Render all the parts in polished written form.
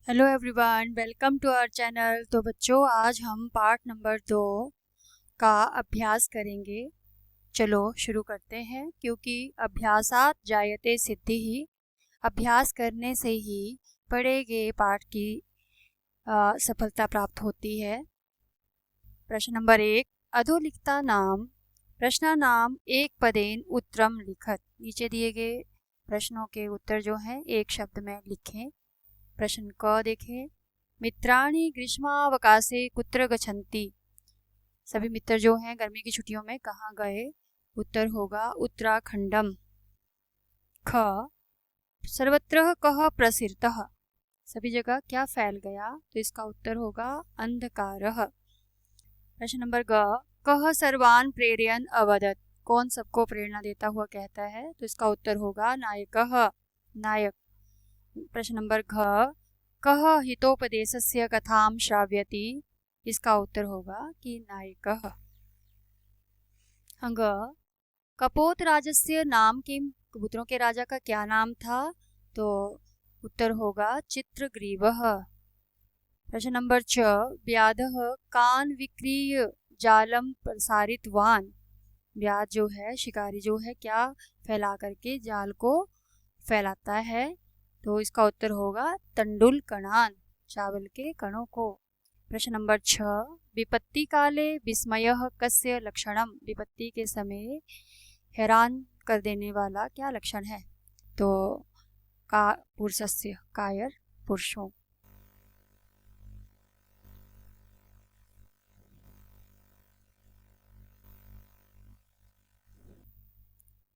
Hello everyone, welcome to our channel. तो बच्चों, आज हम पार्ट नंबर 2 का अभ्यास करेंगे। चलो शुरू करते हैं। क्योंकि अभ्यासात जायते सिद्धि, अभ्यास करने से ही पढ़े गए पाठ की सफलता प्राप्त होती है। प्रश्न नंबर 1, अधोलिखिता नाम प्रश्नानाम एक पदेन उत्तरम लिखत। नीचे दिए गए प्रश्नों के उत्तर जो हैं एक शब्द में लिखें। प्रश्न क देखें, मित्राणि ग्रीष्मावकाशे कुत्र गच्छन्ति। सभी मित्र जो हैं गर्मी की छुट्टियों में कहाँ गए? उत्तर होगा उत्तराखंडम। ख, सर्वत्र कः प्रसृतः, सभी जगह क्या फैल गया? तो इसका उत्तर होगा अंधकारः। प्रश्न नंबर ग, कः सर्वान् प्रेरयन् अवदत्, कौन सबको प्रेरणा देता हुआ कहता है? तो इसका उत्तर होगा नायकः, नायक। प्रश्न नंबर घ, कः हितोपदेशस्य कथां श्राव्यति, इसका उत्तर होगा कि नायकः। अंग, कपोत राजस्य नाम किम, कबूतरों के राजा का क्या नाम था? तो उत्तर होगा चित्रग्रीवः। प्रश्न नंबर च, व्याधः कान विक्रीय जालम प्रसारितवान, व्याध जो है, शिकारी जो है, क्या फैला करके जाल को फैलाता है? तो इसका उत्तर होगा तंडुल कणान, चावल के कणों को। प्रश्न नंबर 6, विपत्ति काले विस्मयः कस्य लक्षणम, विपत्ति के समय हैरान कर देने वाला क्या लक्षण है? तो का पुरुषस्य, कायर पुरुषों।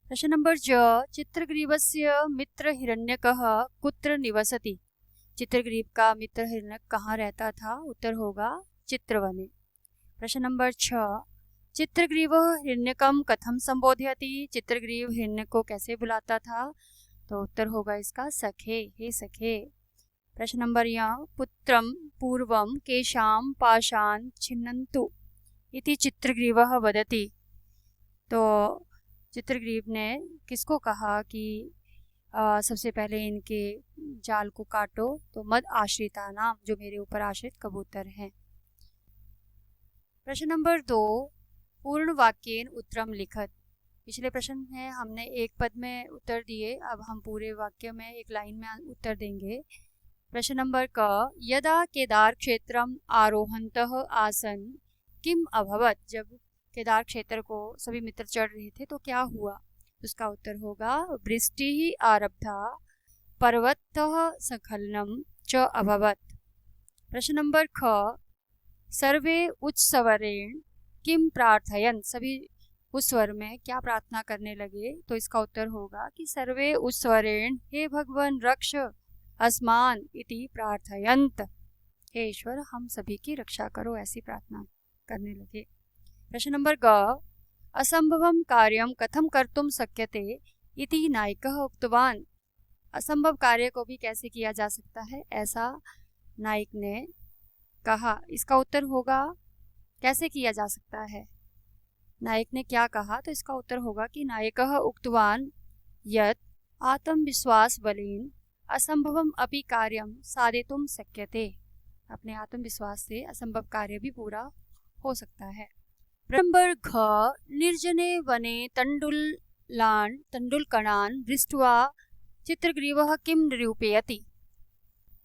प्रश्न नंबर ज, चित्रग्रीवस्य मित्र हिरण्यकः कुत्र निवसति, चित्रग्रीव का मित्र हिरण्यक कहाँ रहता था? उत्तर होगा चित्रवने। प्रश्न नंबर 6, चित्रग्रीवः हिरण्यकं कथं संबोधयति, चित्रग्रीव हिरण्यक को कैसे बुलाता था? तो उत्तर होगा इसका सखे, हे सखे। प्रश्न नंबर य, पुत्रं पूर्वं केशां पाशान् छिन्नन्तु इति चित्रग्रीवः वदति, तो चित्रग्रीव ने किसको कहा कि सबसे पहले इनके जाल को काटो? तो मद आश्रिता नाम, जो मेरे ऊपर आश्रित कबूतर हैं। प्रश्न नंबर 2, पूर्ण वाक्येन उत्तरम लिखत। पिछले प्रश्न है हमने एक पद में उत्तर दिए, अब हम पूरे वाक्य में एक लाइन में उत्तर देंगे। प्रश्न नंबर क, यदा केदार क्षेत्रम आरोहन्तः आसन किम अभवत, जब केदार क्षेत्र को सभी मित्र चढ़ रहे थे तो क्या हुआ? उसका उत्तर होगा वृष्टि ही आरब्धा पर्वतः स्खलनम च अभवत। प्रश्न नंबर ख, सर्वे उच्चस्वरेण किम प्रार्थयन्, सभी उस स्वर में क्या प्रार्थना करने लगे? तो इसका उत्तर होगा कि सर्वे उच्चस्वरेण हे भगवान रक्ष अस्मान इति प्रार्थयन्त, हे ईश्वर हम सभी की रक्षा करो, ऐसी प्रार्थना करने लगे। प्रश्न नंबर ग, असंभवं कार्यं कथं कर्तुं शक्यते इति नायकः उक्तवान, असंभव कार्य को भी कैसे किया जा सकता है, ऐसा नायक ने कहा। इसका उत्तर होगा कैसे किया जा सकता है, नायक ने क्या कहा? तो इसका उत्तर होगा कि नायकः उक्तवान यत् आत्मविश्वास बलेन असंभवम अपि कार्यं साधितुं शक्यते, अपने आत्मविश्वास से असंभव कार्य भी पूरा हो सकता है। नंबर घ, निर्जने वने तंडुलकणान् दृष्ट्वा चित्रग्रीवः किं निरूपयति,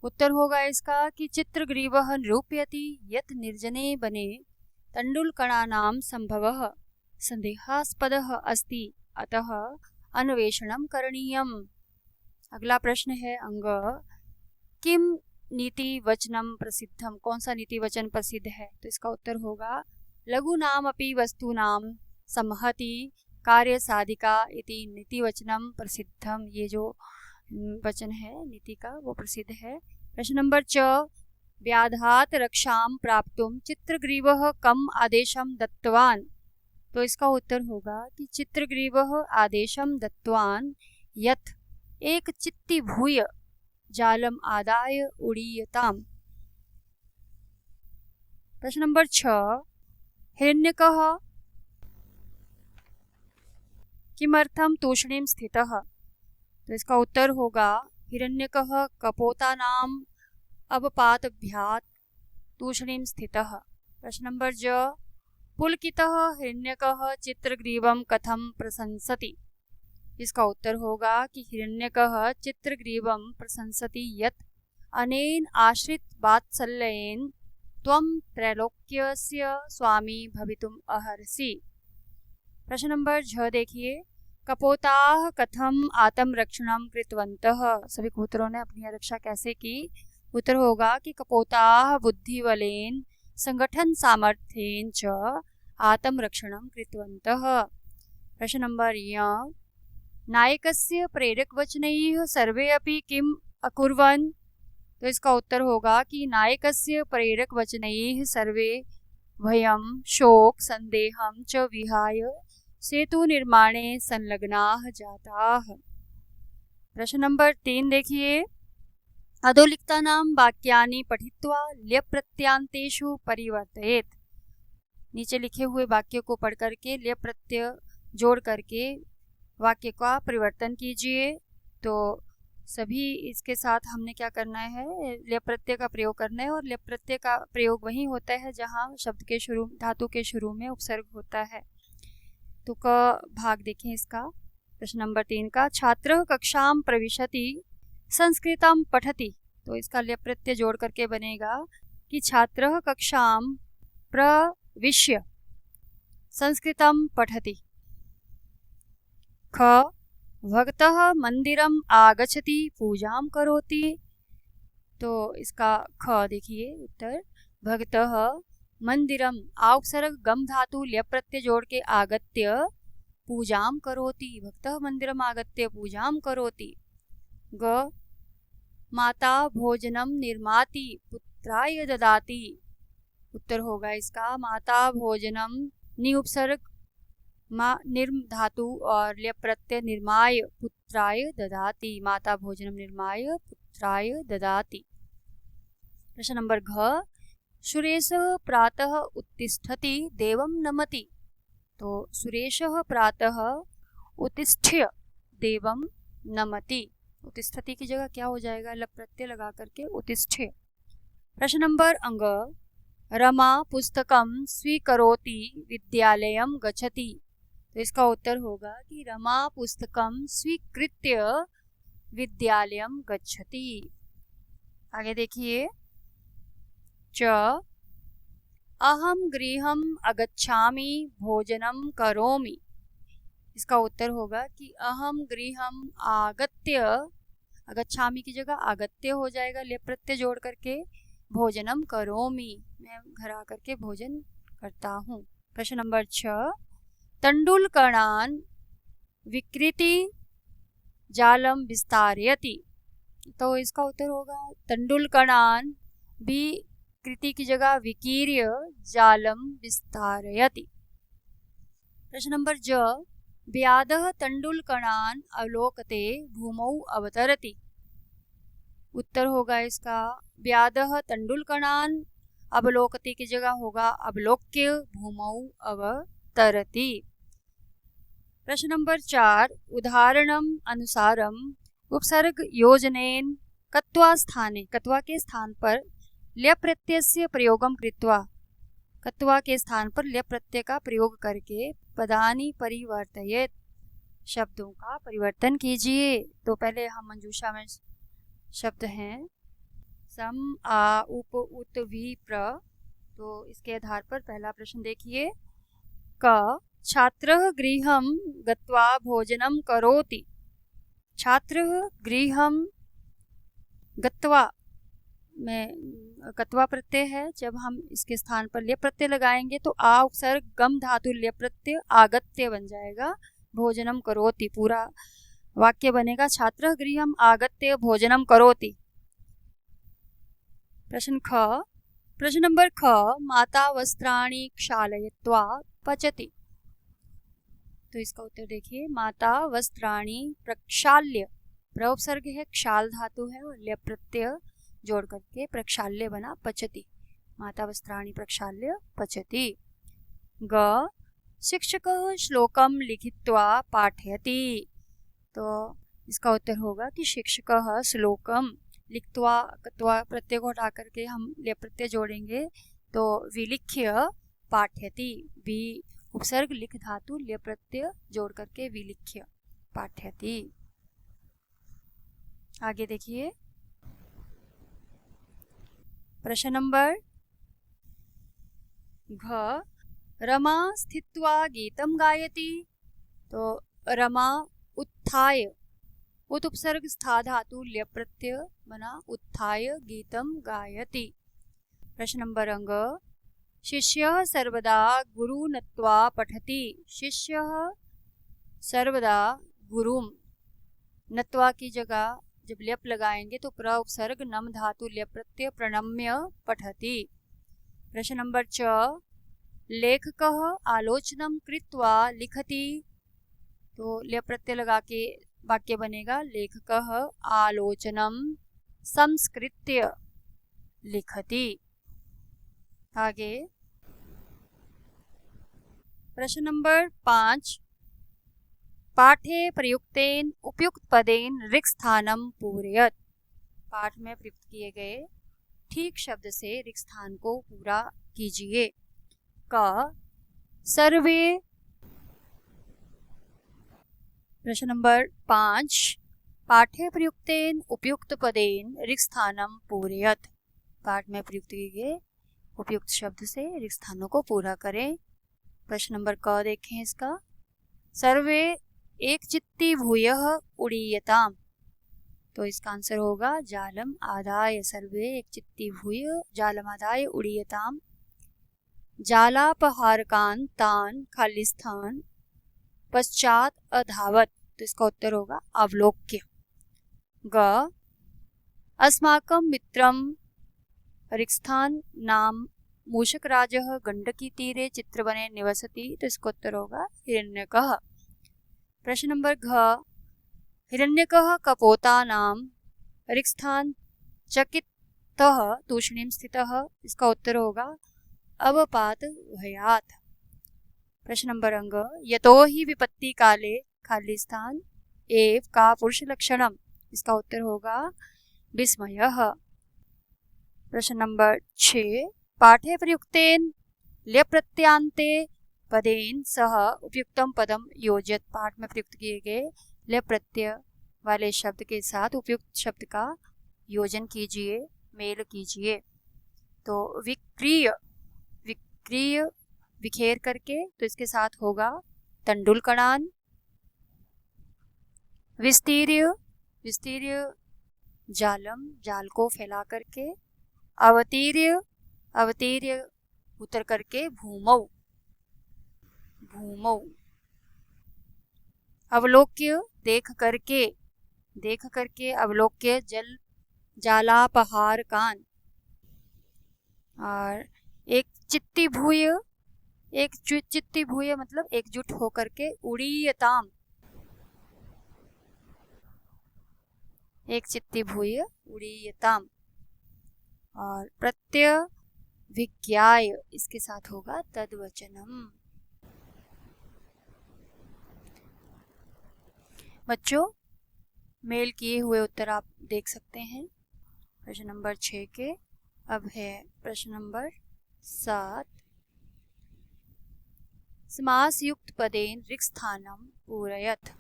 उत्तर होगा इसका कि चित्रग्रीवः निरूपयति यत् निर्जने वने तंडुलकणानां संभवः संदेहास्पदः अस्ति, अतः अन्वेषणं करणीयम्। अगला प्रश्न है अंग, किम नीति वचनम प्रसिद्धम, कौन सा नीति वचन प्रसिद्ध है? तो इसका उत्तर होगा लघु नाम अपि वस्तूनां संहति कार्य साधिका इति नीति वचनम प्रसिद्धम, ये जो वचन है नीति का वो प्रसिद्ध है। प्रश्न नंबर च, व्याधात रक्षां प्राप्तुं चित्रग्रीवः कम आदेशं दत्तवान, तो इसका उत्तर होगा कि चित्रग्रीवः आदेशं दत्तवान यत् एक चित्ती भूय जालम आदाय उड़ीयताम। प्रश्न नंबर 6, हिरण्यकः किमर्थं तूष्णीं स्थितः, तो इसका उत्तर होगा हिरण्यकः कपोतानां अवपातभ्यात् तूष्णीं स्थितः। प्रश्न नंबर ज पुलकितः हिरण्यकः चित्रग्रीवं कथं प्रशंसति। इसका उत्तर होगा कि हिरण्यकः चित्रग्रीवं प्रशंसति यत् अनेन आश्रित वात्सल्येन त्वं त्रैलोक्यस्य स्वामी भवितुम् अर्हसि। प्रश्न नंबर झ देखिए, कपोताः कथम आत्मरक्षणं कृतवन्तः। सभी कबूतरों ने अपनी रक्षा कैसे की। उत्तर होगा कि कपोताः बुद्धिबलेन संगठन सामर्थ्येन च आत्मरक्षणं कृतवन्तः। प्रश्न नंबर य नायकस्य प्रेरकवचनैः सर्वे अपि किम् अकुर्वन्। तो इसका उत्तर होगा कि नायकस्य प्रेरकवचनैः सर्वे भयं शोक संदेहं च विहाय सेतु निर्माणे संलग्नाः जाताः। प्रश्न नंबर 3 देखिए, अधोलिखितानां वाक्यानि पठित्वा ल्यप् प्रत्ययान्तेषु परिवर्तयेत्। नीचे लिखे हुए वाक्य को पढ़ करके ल्यप् प्रत्यय जोड़ करके वाक्य का परिवर्तन कीजिए। तो सभी इसके साथ हमने क्या करना है, ल्यप् प्रत्यय का प्रयोग करना है। और ल्यप् प्रत्यय का प्रयोग वही होता है जहाँ शब्द के शुरू, धातु के शुरू में उपसर्ग होता है। तो क भाग देखें इसका। प्रश्न नंबर 3 का, छात्र कक्षाम प्रविशति संस्कृतम पठति। तो इसका ल्यप् प्रत्यय जोड़ करके बनेगा कि छात्र कक्षाम प्रविश्य संस्कृतम पठति। ख भक्तः मंदिरम आगच्छति पूजां करोति। तो इसका ख देखिए उत्तर, भक्तः मंदिरम उपसर्ग गम धातु ल्यप् प्रत्यय जोड़ के आगत्य पूजां करोति। भक्तः मंदिरम आगत्य पूजां करोति। ग माता भोजनम निर्माति पुत्राय ददाति। उत्तर होगा इसका, माता भोजनम नि उपसर्ग निर्म धातु और ल्यप् प्रत्यय निर्माय पुत्राय ददाति। माता भोजनम निर्माय पुत्राय ददाति। प्रश्न नंबर घ सुरेशः प्रातः उत्तिष्ठति देवं नमति। तो सुरेशः प्रातः उत्तिष्ठ्य देवं नमति। उत्तिष्ठति की जगह क्या हो जाएगा, ल्यप् प्रत्यय लगा करके उत्तिष्ठ्य। प्रश्न नंबर अंग रमा पुस्तकं स्वीकरोति विद्यालयं गच्छति। तो इसका उत्तर होगा कि रमा पुस्तकं स्वीकृत्य विद्यालयं गच्छति। आगे देखिए, च अहम गृहम अगच्छामि भोजनं करोमि। इसका उत्तर होगा कि अहम गृहम आगत्य, अगच्छामि की जगह आगत्य हो जाएगा ल्यप् प्रत्यय जोड़ करके, भोजनम करोमि, मैं घर आकर के भोजन करता हूँ। प्रश्न नंबर 6 तंडुलकर्णान विकृति जालम विस्तारयति। तो इसका उत्तर होगा तंडुलकर्णान विकृति की जगह विकीर्य जालम विस्तारयति। प्रश्न नंबर ज व्याधः तंडुलकर्णान अवलोकते भूमौ अवतरति। उत्तर होगा इसका, व्याधः तंडुलकर्णान अवलोकते की जगह होगा अवलोक्य भूमौ अवतरति। प्रश्न नंबर 4 उदाहरणम अनुसारम उपसर्ग योजनेन कत्वा स्थाने। कत्वा के स्थान पर ल्यप् प्रत्ययस्य प्रयोगम कृत्वा। कत्वा के स्थान पर ल्यप् प्रत्यय का प्रयोग करके पदानि परिवर्तयेत्, शब्दों का परिवर्तन कीजिए। तो पहले हम मंजूषा में शब्द हैं सम आ उप उत वी प्र। तो इसके आधार पर पहला प्रश्न देखिए, क छात्रः गृहं गत्वा भोजनं करोति। छात्रः गृहं गत्वा में कत्वा प्रत्यय है, जब हम इसके स्थान पर ल्यप् प्रत्यय लगाएंगे तो आ उपसर्ग गम धातु ल्यप् प्रत्यय आगत्य बन जाएगा, भोजनम करोति। पूरा वाक्य बनेगा छात्रः गृहं आगत्य भोजनम करोति। प्रश्न नंबर ख माता वस्त्राणि क्षालयित्वा पचति। तो इसका उत्तर देखिए, माता वस्त्राणि प्रक्षाल्य, प्रउपसर्ग है, क्षाल धातु है और ल्यप् प्रत्यय जोड़ करके प्रक्षाल्य बना पचति। माता वस्त्राणि प्रक्षाल्य पचति। ग शिक्षकः श्लोकं लिखित्वा पाठयति। तो इसका उत्तर होगा कि शिक्षकः श्लोकम लिखत्वा कत्वा प्रत्यय को हटा करके हम लेप प्रत्यय जोड़ेंगे तो विलिख्य पाठयति, वि उपसर्ग लिख धातु लेप प्रत्यय जोड़ करके विलिख्य पाठयति। आगे देखिए प्रश्न नंबर घ, रमा स्थित्वा गीतम गायति। तो रमा उत्थाय, उत उपसर्ग स्था धातु लेप प्रत्यय बना उत्थाय गीतम गायति। प्रश्न नंबर अंग, शिष्यः सर्वदा गुरु नत्वा पठति। शिष्यः सर्वदा गुरुम, नत्वा की जगह जब लेप लगाएंगे तो प्र उपसर्ग नम धातु लेप प्रत्यय प्रणम्य पठति। प्रश्न नंबर च, लेखकः आलोचनम कृत्वा लिखति। तो लेप प्रत्यय लगा के वाक्य बनेगा लेखकः आलोचनम संस्कृत्य लिखति। आगे प्रश्न नंबर 5, पाठे प्रयुक्तेन उपयुक्त पदेन ऋक् स्थानम पूरयत। पाठ में प्रयुक्त किए गए ठीक शब्द से ऋक् स्थान को पूरा कीजिए। क, सर्वे। प्रश्न नंबर 5, पाठे प्रयुक्तेन उपयुक्त पदेन ऋक् स्थानम पूरयत। पाठ में प्रयुक्त किए गए उपयुक्त शब्द से ऋक् स्थानों को पूरा करें। प्रश्न नंबर क देखें इसका, सर्वे एक चित्ती भूयः उड़ीयताम। तो इसका आंसर होगा जालम आदाय। सर्वे एक चित्ती भूय जालम आदाय उड़ीयताम। जालापहारकान तान खाली स्थान पश्चात अधावत। तो इसका उत्तर होगा अवलोक्य। ग, अस्माकं मित्रम ऋक् स्थान नाम मूषकराजः गंडकी तीरे चित्रवने निवसति। तो इसका उत्तर होगा हिरण्यकः। प्रश्न नंबर घ, हिरण्यकः कपोता नाम ऋक् स्थान चकितः तूष्णीम स्थितः। इसका उत्तर होगा अवपात भयात्। प्रश्न नंबर अंग, यतो हि विपत्ति काले खाली स्थान एव का पुरुष लक्षणम। इसका उत्तर होगा विस्मयः। प्रश्न नंबर 6, पाठे प्रयुक्तेन लेप प्रत्यांते पदेन सह उपयुक्तम पदम योजयत। पाठ में प्रयुक्त किए गए लेप प्रत्यय वाले शब्द के साथ उपयुक्त शब्द का योजन कीजिए, मेल कीजिए। तो विक्रिय, विक्रिय बिखेर करके, तो इसके साथ होगा तंडुलकणान। विस्तीर्य, विस्तीर्य जालम, जाल को फैला करके। अवतीर्य, अवतीर्य उतर करके भूमौ, भूमौ। अवलोक्य देख करके, देख करके अवलोक्य जल जालापहार कान। और एक चित्ती भूय, एक चित्ती भूय मतलब एकजुट होकर के उड़ीयताम, एक चित्ती भूय उड़ीयताम। और प्रत्यय विज्ञाय, इसके साथ होगा तद्वचनम। बच्चों मेल किए हुए उत्तर आप देख सकते हैं प्रश्न नंबर 6 के। अब है प्रश्न नंबर 7, समास युक्त पदेन ऋक् स्थानम पूरयत।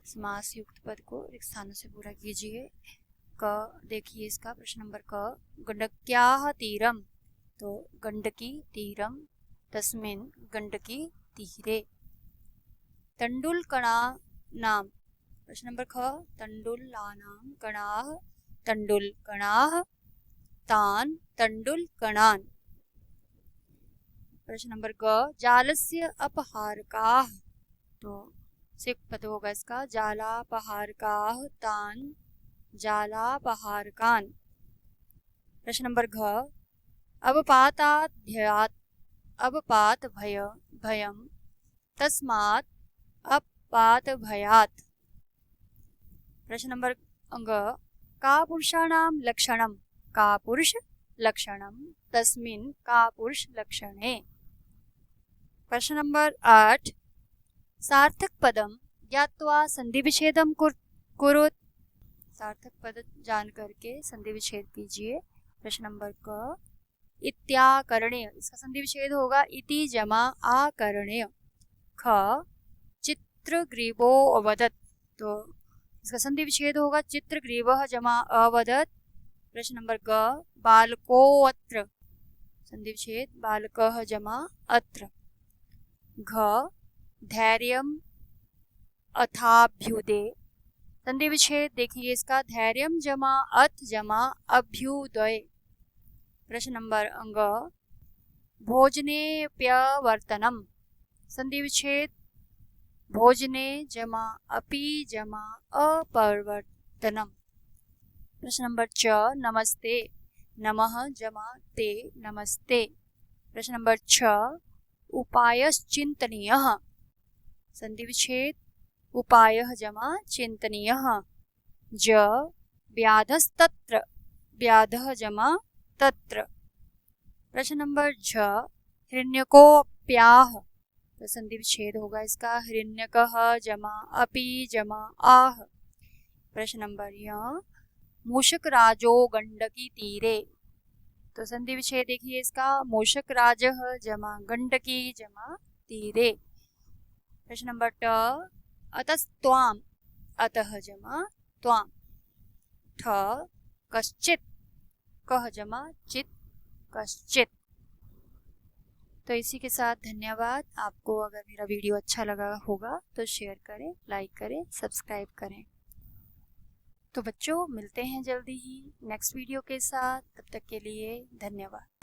समास युक्त पद को ऋक् स्थानों से पूरा कीजिए। क देखिए इसका प्रश्न नंबर क, गंडक्याः तीरम। तो गंडकी तीरम तस्मिन् गंडकी तीरे। तंडुलकणा नाम। प्रश्न नंबर ख, तंडुलानां कणाः तंडुलकणाः तान तंडुलकणान्। प्रश्न नंबर ग, जालस्य अपहारकाः। तो सिक पद होगा इसका जालापहारकाः तान जालापहारकान्। प्रश्न नंबर घ, अवपाताद्भयात्, अवपात भय भयम तस्मात् अपात भयात्। प्रश्न नंबर अंग, का पुरुषाणां लक्षणम, का पुरुष लक्षणम तस्मिन् का पुरुष लक्षणे। प्रश्न नंबर 8, सार्थक पदम ज्ञात्वा संधि विच्छेदम कुरुत। सार्थक पद जान करके संधि विच्छेद कीजिए। प्रश्न नंबर क, इत्याकरणीय, इसका संधि विच्छेद होगा इति जमा आकरणीय। ख, चित्रग्रीवो अवदत्, तो इसका संधि विच्छेद होगा चित्रग्रीवः जमा अवदत्। प्रश्न नंबर ग, बालको अत्र, संधि विच्छेद बालकः जमा अत्र। घ, धैर्यम् अथाभ्युदे, संधि विच्छेद देखिए इसका धैर्यम जमा अथ जमा अभ्युदय। प्रश्न नंबर अंग, भोजनेप्यवर्तनम, संधि विच्छेद भोजने जमा अपि जमा अपवर्तनम। प्रश्न नंबर च, नमस्ते, नमः जमा ते नमस्ते। प्रश्न नंबर छ, उपायश्चिन्तनीयः, संधि विच्छेद उपायः जमा चिन्तनीयः। ज, व्याधस्तत्र, व्याधः जमा तत्र। प्रश्न नंबर झ, हिरण्यकोऽप्याः, तो संधि विच्छेद होगा इसका हिरण्यकः जमा अपि जमा आह। प्रश्न नंबर य, मूषकराजो गंडकी तीरे, तो संधि विच्छेद देखिए इसका मूषकराजः जमा गंडकी जमा तीरे। प्रश्न नंबर ट, अतस्त्वाम, अतः जमा त्वाम। ठ, कश्चित्, कह जमा चित् कश्चित्। तो इसी के साथ धन्यवाद। आपको अगर मेरा वीडियो अच्छा लगा होगा तो शेयर करें, लाइक करें, सब्सक्राइब करें। तो बच्चों मिलते हैं जल्दी ही नेक्स्ट वीडियो के साथ, तब तक के लिए धन्यवाद।